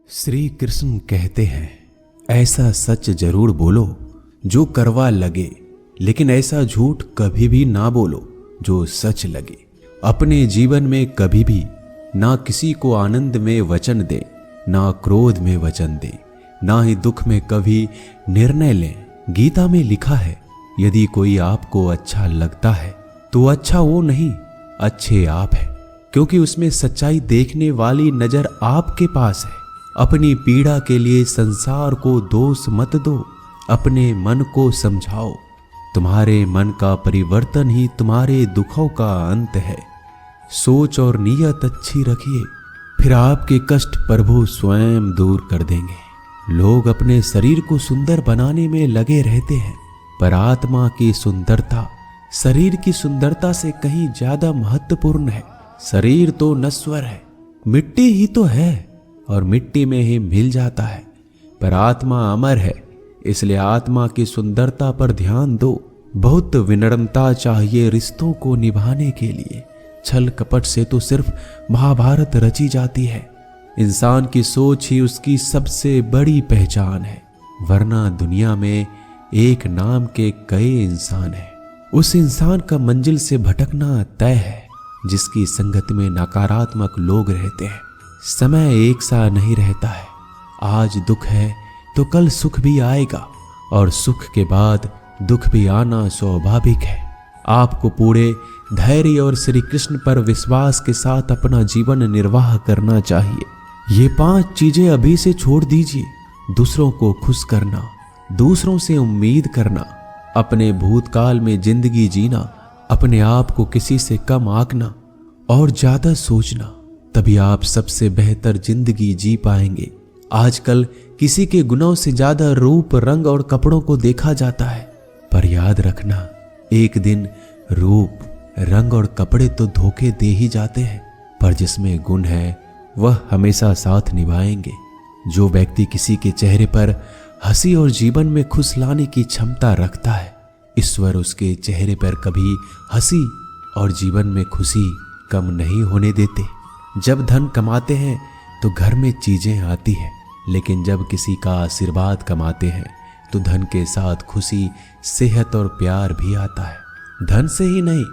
श्री कृष्ण कहते हैं, ऐसा सच जरूर बोलो जो करवा लगे, लेकिन ऐसा झूठ कभी भी ना बोलो जो सच लगे। अपने जीवन में कभी भी ना किसी को आनंद में वचन दे, ना क्रोध में वचन दे, ना ही दुख में कभी निर्णय लें। गीता में लिखा है, यदि कोई आपको अच्छा लगता है तो अच्छा वो नहीं, अच्छे आप है, क्योंकि उसमें सच्चाई देखने वाली नजर आपके पास है। अपनी पीड़ा के लिए संसार को दोष मत दो, अपने मन को समझाओ। तुम्हारे मन का परिवर्तन ही तुम्हारे दुखों का अंत है। सोच और नीयत अच्छी रखिए, फिर आपके कष्ट प्रभु स्वयं दूर कर देंगे। लोग अपने शरीर को सुंदर बनाने में लगे रहते हैं, पर आत्मा की सुंदरता शरीर की सुंदरता से कहीं ज्यादा महत्वपूर्ण है। शरीर तो नश्वर है, मिट्टी ही तो है और मिट्टी में ही मिल जाता है, पर आत्मा अमर है, इसलिए आत्मा की सुंदरता पर ध्यान दो। बहुत विनम्रता चाहिए रिश्तों को निभाने के लिए। छल कपट से तो सिर्फ महाभारत रची जाती है। इंसान की सोच ही उसकी सबसे बड़ी पहचान है, वरना दुनिया में एक नाम के कई इंसान हैं। उस इंसान का मंजिल से भटकना तय है जिसकी संगत में नकारात्मक लोग रहते हैं। समय एक सा नहीं रहता है, आज दुख है तो कल सुख भी आएगा, और सुख के बाद दुख भी आना स्वाभाविक है। आपको पूरे धैर्य और श्री कृष्ण पर विश्वास के साथ अपना जीवन निर्वाह करना चाहिए। ये 5 चीजें अभी से छोड़ दीजिए। दूसरों को खुश करना, दूसरों से उम्मीद करना, अपने भूतकाल में जिंदगी जीना, अपने आप को किसी से कम आंकना और ज्यादा सोचना, तभी आप सबसे बेहतर जिंदगी जी पाएंगे। आजकल किसी के गुणों से ज्यादा रूप, रंग और कपड़ों को देखा जाता है, पर याद रखना, एक दिन रूप, रंग और कपड़े तो धोखे दे ही जाते हैं, पर जिसमें गुण है वह हमेशा साथ निभाएंगे। जो व्यक्ति किसी के चेहरे पर हंसी और जीवन में खुश लाने की क्षमता रखता है, ईश्वर उसके चेहरे पर कभी हंसी और जीवन में खुशी कम नहीं होने देते। जब धन कमाते हैं तो घर में चीजें आती हैं, लेकिन जब किसी का आशीर्वाद कमाते हैं तो धन के साथ खुशी, सेहत और प्यार भी आता है। धन से ही नहीं,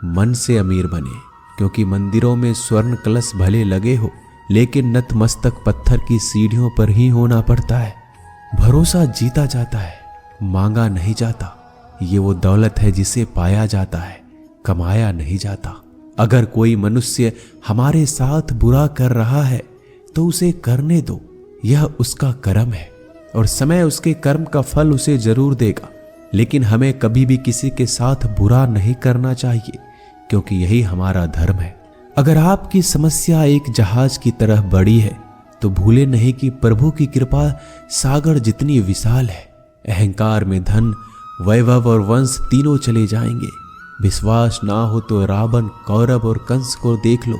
मन से अमीर बने, क्योंकि मंदिरों में स्वर्ण कलश भले लगे हो, लेकिन नतमस्तक पत्थर की सीढ़ियों पर ही होना पड़ता है। भरोसा जीता जाता है, मांगा नहीं जाता। ये वो दौलत है जिसे पाया जाता है, कमाया नहीं जाता। अगर कोई मनुष्य हमारे साथ बुरा कर रहा है तो उसे करने दो, यह उसका कर्म है और समय उसके कर्म का फल उसे जरूर देगा। लेकिन हमें कभी भी किसी के साथ बुरा नहीं करना चाहिए, क्योंकि यही हमारा धर्म है। अगर आपकी समस्या एक जहाज की तरह बड़ी है तो भूले नहीं कि प्रभु की कृपा सागर जितनी विशाल है। अहंकार में धन, वैभव और वंश तीनों चले जाएंगे। विश्वास ना हो तो रावण, कौरव और कंस को देख लो।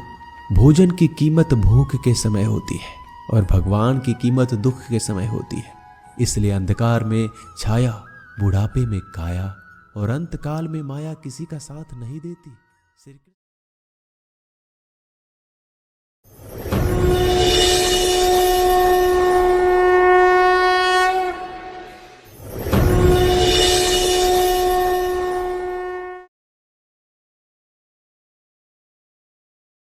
भोजन की कीमत भूख के समय होती है और भगवान की कीमत दुख के समय होती है। इसलिए अंधकार में छाया, बुढ़ापे में काया और अंतकाल में माया किसी का साथ नहीं देती।